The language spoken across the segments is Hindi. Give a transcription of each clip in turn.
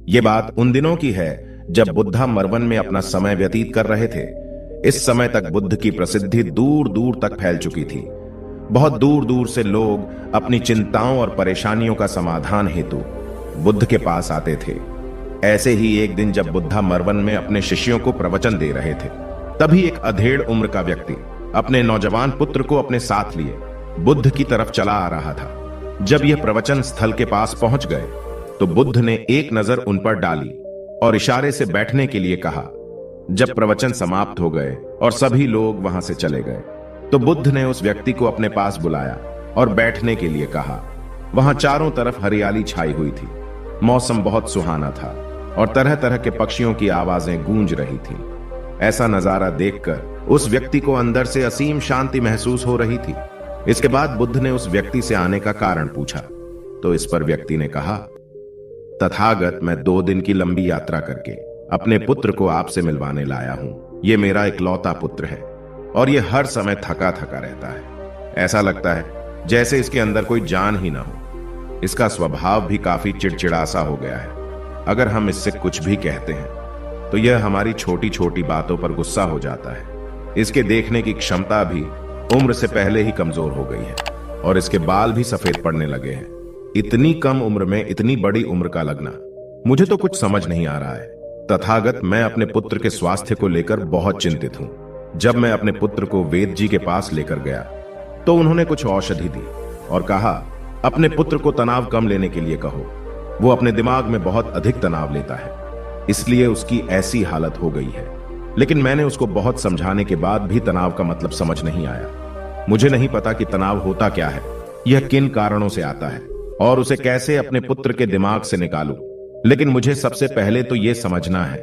ये बात उन दिनों की है जब बुद्धा मरवन में अपना समय व्यतीत कर रहे थे। इस समय तक बुद्ध की प्रसिद्धि दूर दूर तक फैल चुकी थी। बहुत दूर दूर से लोग अपनी चिंताओं और परेशानियों का समाधान हेतु बुद्ध के पास आते थे। ऐसे ही एक दिन जब बुद्धा मरवन में अपने शिष्यों को प्रवचन दे रहे थे, तभी एक अधेड़ उम्र का व्यक्ति अपने नौजवान पुत्र को अपने साथ लिए बुद्ध की तरफ चला आ रहा था। जब यह प्रवचन स्थल के पास पहुंच गए तो बुद्ध ने एक नजर उन पर डाली और इशारे से बैठने के लिए कहा। जब प्रवचन समाप्त हो गए और सभी लोग वहां से चले गए तो बुद्ध ने उस व्यक्ति को अपने पास बुलाया और बैठने के लिए कहा। वहां चारों तरफ हरियाली छाई हुई थी। मौसम बहुत सुहाना था और तरह तरह के पक्षियों की आवाजें गूंज रही थीं। ऐसा नजारा देखकर उस व्यक्ति को अंदर से असीम शांति महसूस हो रही थी। इसके बाद बुद्ध ने उस व्यक्ति से आने का कारण पूछा तो इस पर व्यक्ति ने कहा, तथागत, मैं 2 दिन की लंबी यात्रा करके अपने पुत्र को आपसे मिलवाने लाया हूं। ये मेरा इकलौता पुत्र है और ये हर समय थका थका रहता है। ऐसा लगता है जैसे इसके अंदर कोई जान ही ना हो। इसका स्वभाव भी काफी चिड़चिड़ा सा हो गया है। अगर हम इससे कुछ भी कहते हैं तो यह हमारी छोटी छोटी बातों पर गुस्सा हो जाता है। इसके देखने की क्षमता भी उम्र से पहले ही कमजोर हो गई है और इसके बाल भी सफेद पड़ने लगे हैं। इतनी कम उम्र में इतनी बड़ी उम्र का लगना, मुझे तो कुछ समझ नहीं आ रहा है। तथागत, मैं अपने पुत्र के स्वास्थ्य को लेकर बहुत चिंतित हूं। जब मैं अपने पुत्र को वेद जी के पास लेकर गया तो उन्होंने कुछ औषधि दी और कहा, अपने पुत्र को तनाव कम लेने के लिए कहो। वो अपने दिमाग में बहुत अधिक तनाव लेता है, इसलिए उसकी ऐसी हालत हो गई है। लेकिन मैंने उसको बहुत समझाने के बाद भी तनाव का मतलब समझ नहीं आया। मुझे नहीं पता कि तनाव होता क्या है, यह किन कारणों से आता है और उसे कैसे अपने पुत्र के दिमाग से निकालूं। लेकिन मुझे सबसे पहले तो यह समझना है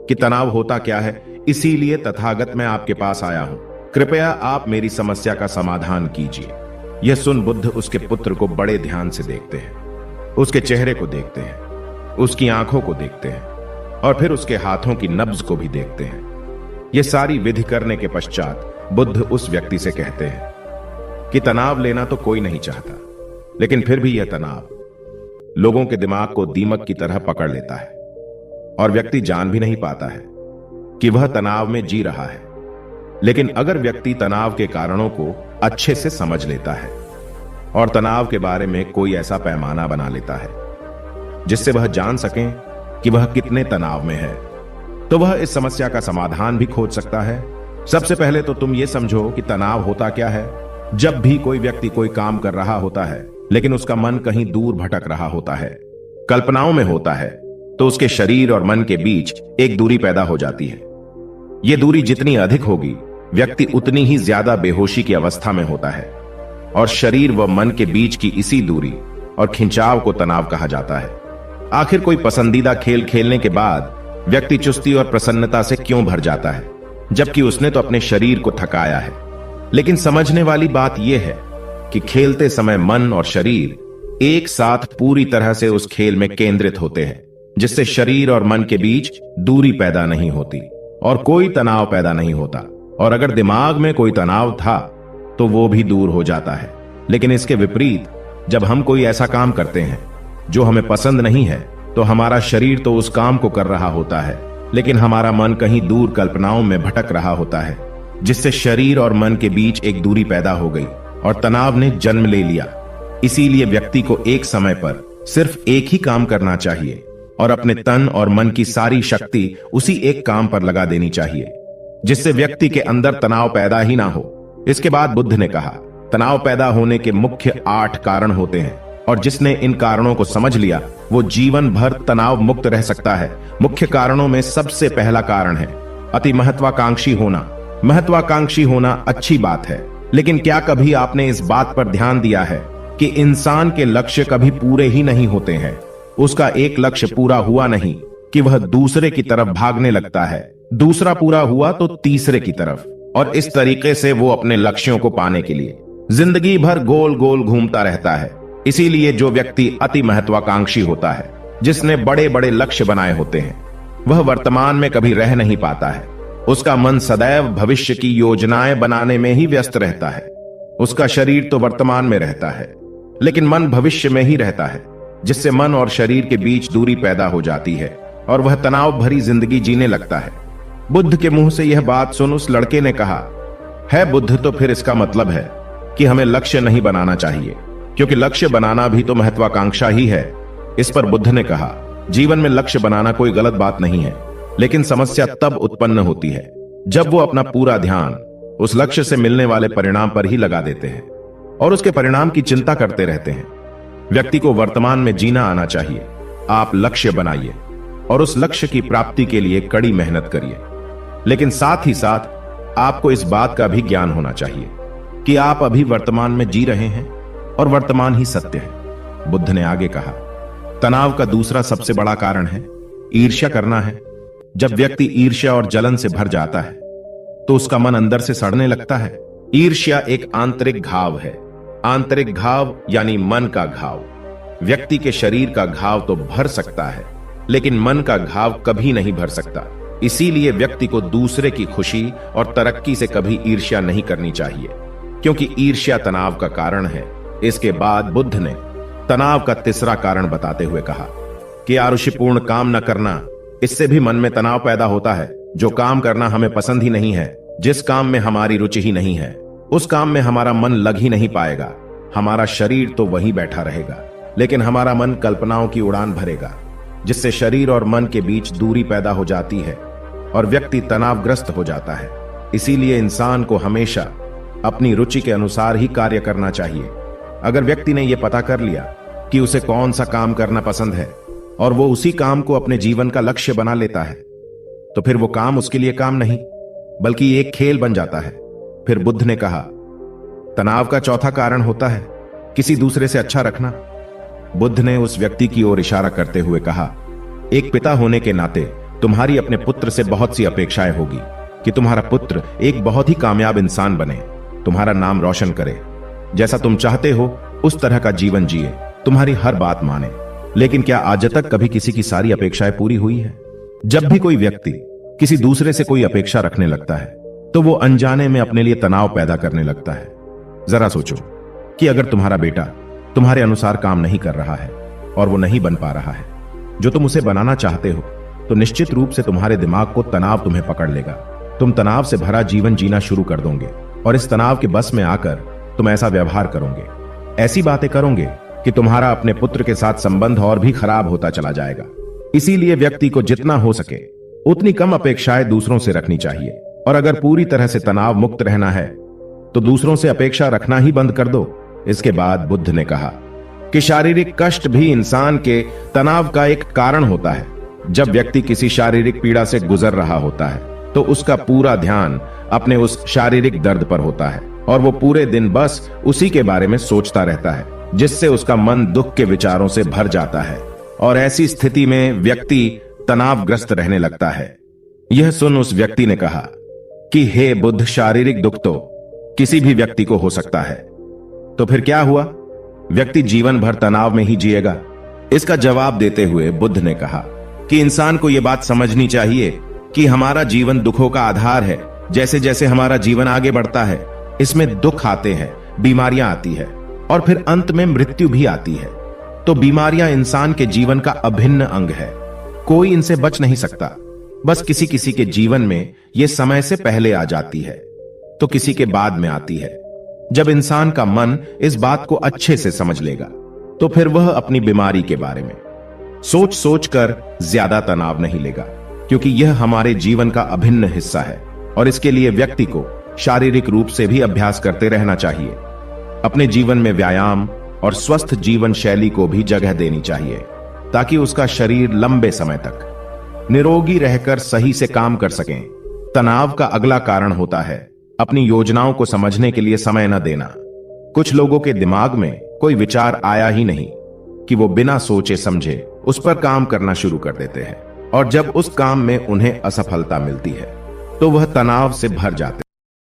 कि तनाव होता क्या है। इसीलिए तथागत मैं आपके पास आया हूं। कृपया आप मेरी समस्या का समाधान कीजिए। यह सुन बुद्ध उसके पुत्र को बड़े ध्यान से देखते हैं। उसके चेहरे को देखते हैं, उसकी आंखों को देखते हैं और फिर उसके हाथों की नब्ज को भी देखते हैं। यह सारी विधि करने के पश्चात बुद्ध उस व्यक्ति से कहते हैं कि तनाव लेना तो कोई नहीं चाहता, लेकिन फिर भी यह तनाव लोगों के दिमाग को दीमक की तरह पकड़ लेता है और व्यक्ति जान भी नहीं पाता है कि वह तनाव में जी रहा है। लेकिन अगर व्यक्ति तनाव के कारणों को अच्छे से समझ लेता है और तनाव के बारे में कोई ऐसा पैमाना बना लेता है जिससे वह जान सके कि वह कितने तनाव में है, तो वह इस समस्या का समाधान भी खोज सकता है। सबसे पहले तो तुम ये समझो कि तनाव होता क्या है। जब भी कोई व्यक्ति कोई काम कर रहा होता है लेकिन उसका मन कहीं दूर भटक रहा होता है, कल्पनाओं में होता है, तो उसके शरीर और मन के बीच एक दूरी पैदा हो जाती है। यह दूरी जितनी अधिक होगी, व्यक्ति उतनी ही ज्यादा बेहोशी की अवस्था में होता है और शरीर व मन के बीच की इसी दूरी और खिंचाव को तनाव कहा जाता है। आखिर कोई पसंदीदा खेल खेलने के बाद व्यक्ति चुस्ती और प्रसन्नता से क्यों भर जाता है, जबकि उसने तो अपने शरीर को थकाया है। लेकिन समझने वाली बात यह है कि खेलते समय मन और शरीर एक साथ पूरी तरह से उस खेल में केंद्रित होते हैं, जिससे शरीर और मन के बीच दूरी पैदा नहीं होती और कोई तनाव पैदा नहीं होता। और अगर दिमाग में कोई तनाव था तो वो भी दूर हो जाता है। लेकिन इसके विपरीत, जब हम कोई ऐसा काम करते हैं जो हमें पसंद नहीं है, तो हमारा शरीर तो उस काम को कर रहा होता है, लेकिन हमारा मन कहीं दूर कल्पनाओं में भटक रहा होता है, जिससे शरीर और मन के बीच एक दूरी पैदा हो गई और तनाव ने जन्म ले लिया। इसीलिए व्यक्ति को एक समय पर सिर्फ एक ही काम करना चाहिए और अपने तन और मन की सारी शक्ति उसी एक काम पर लगा देनी चाहिए, जिससे व्यक्ति के अंदर तनाव पैदा ही ना हो। इसके बाद बुद्ध ने कहा, तनाव पैदा होने के मुख्य 8 कारण होते हैं और जिसने इन कारणों को समझ लिया वो जीवन भर तनाव मुक्त रह सकता है। मुख्य कारणों में सबसे पहला कारण है अति महत्वाकांक्षी होना। महत्वाकांक्षी होना अच्छी बात है, लेकिन क्या कभी आपने इस बात पर ध्यान दिया है कि इंसान के लक्ष्य कभी पूरे ही नहीं होते हैं। उसका एक लक्ष्य पूरा हुआ नहीं कि वह दूसरे की तरफ भागने लगता है, दूसरा पूरा हुआ तो तीसरे की तरफ, और इस तरीके से वो अपने लक्ष्यों को पाने के लिए जिंदगी भर गोल गोल घूमता रहता है। इसीलिए जो व्यक्ति अति महत्वाकांक्षी होता है, जिसने बड़े बड़े लक्ष्य बनाए होते हैं, वह वर्तमान में कभी रह नहीं पाता है। उसका मन सदैव भविष्य की योजनाएं बनाने में ही व्यस्त रहता है। उसका शरीर तो वर्तमान में रहता है, लेकिन मन भविष्य में ही रहता है। जिससे मन और शरीर के बीच दूरी पैदा हो जाती है और वह तनाव भरी जिंदगी जीने लगता है। बुद्ध के मुंह से यह बात सुन उस लड़के ने कहा, है बुद्ध, तो फिर इसका मतलब है कि हमें लक्ष्य नहीं बनाना चाहिए, क्योंकि लक्ष्य बनाना भी तो महत्वाकांक्षा ही है। इस पर बुद्ध ने कहा, जीवन में लक्ष्य बनाना कोई गलत बात नहीं है, लेकिन समस्या तब उत्पन्न होती है जब वो अपना पूरा ध्यान उस लक्ष्य से मिलने वाले परिणाम पर ही लगा देते हैं और उसके परिणाम की चिंता करते रहते हैं। व्यक्ति को वर्तमान में जीना आना चाहिए। आप लक्ष्य बनाइए और उस लक्ष्य की प्राप्ति के लिए कड़ी मेहनत करिए, लेकिन साथ ही साथ आपको इस बात का भी ज्ञान होना चाहिए कि आप अभी वर्तमान में जी रहे हैं और वर्तमान ही सत्य है। बुद्ध ने आगे कहा, तनाव का दूसरा सबसे बड़ा कारण है ईर्ष्या करना है। जब व्यक्ति ईर्ष्या और जलन से भर जाता है तो उसका मन अंदर से सड़ने लगता है। ईर्ष्या एक आंतरिक घाव है। आंतरिक घाव यानी मन का घाव। व्यक्ति के शरीर का घाव तो भर सकता है, लेकिन मन का घाव कभी नहीं भर सकता। इसीलिए व्यक्ति को दूसरे की खुशी और तरक्की से कभी ईर्ष्या नहीं करनी चाहिए, क्योंकि ईर्ष्या तनाव का कारण है। इसके बाद बुद्ध ने तनाव का तीसरा कारण बताते हुए कहा कि आरुषिपूर्ण काम न करना, इससे भी मन में तनाव पैदा होता है। जो काम करना हमें पसंद ही नहीं है, जिस काम में हमारी रुचि ही नहीं है, उस काम में हमारा मन लग ही नहीं पाएगा। हमारा शरीर तो वहीं बैठा रहेगा, लेकिन हमारा मन कल्पनाओं की उड़ान भरेगा, जिससे शरीर और मन के बीच दूरी पैदा हो जाती है और व्यक्ति तनावग्रस्त हो जाता है। इसीलिए इंसान को हमेशा अपनी रुचि के अनुसार ही कार्य करना चाहिए। अगर व्यक्ति ने यह पता कर लिया कि उसे कौन सा काम करना पसंद है और वो उसी काम को अपने जीवन का लक्ष्य बना लेता है, तो फिर वो काम उसके लिए काम नहीं बल्कि एक खेल बन जाता है। फिर बुद्ध ने कहा, तनाव का चौथा कारण होता है किसी दूसरे से अच्छा रखना। बुद्ध ने उस व्यक्ति की ओर इशारा करते हुए कहा, एक पिता होने के नाते तुम्हारी अपने पुत्र से बहुत सी अपेक्षाएं होगी कि तुम्हारा पुत्र एक बहुत ही कामयाब इंसान बने, तुम्हारा नाम रोशन करे, जैसा तुम चाहते हो उस तरह का जीवन जिए, तुम्हारी हर बात माने। लेकिन क्या आज तक कभी किसी की सारी अपेक्षाएं पूरी हुई है? जब भी कोई व्यक्ति किसी दूसरे से कोई अपेक्षा रखने लगता है तो वो अनजाने में अपने लिए तनाव पैदा करने लगता है। जरा सोचो कि अगर तुम्हारा बेटा तुम्हारे अनुसार काम नहीं कर रहा है और वो नहीं बन पा रहा है जो तुम उसे बनाना चाहते हो, तो निश्चित रूप से तुम्हारे दिमाग को तनाव तुम्हें पकड़ लेगा। तुम तनाव से भरा जीवन जीना शुरू कर दोगे और इस तनाव के बस में आकर तुम ऐसा व्यवहार करोगे, ऐसी बातें करोगे कि तुम्हारा अपने पुत्र के साथ संबंध और भी खराब होता चला जाएगा। इसीलिए व्यक्ति को जितना हो सके उतनी कम अपेक्षाएं दूसरों से रखनी चाहिए, और अगर पूरी तरह से तनाव मुक्त रहना है तो दूसरों से अपेक्षा रखना ही बंद कर दो। इसके बाद बुद्ध ने कहा कि शारीरिक कष्ट भी इंसान के तनाव का एक कारण होता है। जब व्यक्ति किसी शारीरिक पीड़ा से गुजर रहा होता है तो उसका पूरा ध्यान अपने उस शारीरिक दर्द पर होता है और वो पूरे दिन बस उसी के बारे में सोचता रहता है, जिससे उसका मन दुख के विचारों से भर जाता है और ऐसी स्थिति में व्यक्ति तनावग्रस्त रहने लगता है। यह सुन उस व्यक्ति ने कहा कि हे बुद्ध, शारीरिक दुख तो किसी भी व्यक्ति को हो सकता है, तो फिर क्या हुआ? व्यक्ति जीवन भर तनाव में ही जिएगा? इसका जवाब देते हुए बुद्ध ने कहा कि इंसान को यह बात समझनी चाहिए कि हमारा जीवन दुखों का आधार है। जैसे जैसे हमारा जीवन आगे बढ़ता है, इसमें दुख आते हैं, बीमारियां आती है और फिर अंत में मृत्यु भी आती है। तो बीमारियां इंसान के जीवन का अभिन्न अंग है, कोई इनसे बच नहीं सकता। बस किसी किसी के जीवन में यह समय से पहले आ जाती है तो किसी के बाद में आती है। जब इंसान का मन इस बात को अच्छे से समझ लेगा तो फिर वह अपनी बीमारी के बारे में सोच सोच कर ज्यादा तनाव नहीं लेगा, क्योंकि यह हमारे जीवन का अभिन्न हिस्सा है और इसके लिए व्यक्ति को शारीरिक रूप से भी अभ्यास करते रहना चाहिए। अपने जीवन में व्यायाम और स्वस्थ जीवन शैली को भी जगह देनी चाहिए ताकि उसका शरीर लंबे समय तक निरोगी रहकर सही से काम कर सकें। तनाव का अगला कारण होता है अपनी योजनाओं को समझने के लिए समय न देना। कुछ लोगों के दिमाग में कोई विचार आया ही नहीं कि वो बिना सोचे समझे उस पर काम करना शुरू कर देते हैं, और जब उस काम में उन्हें असफलता मिलती है तो वह तनाव से भर जाते हैं।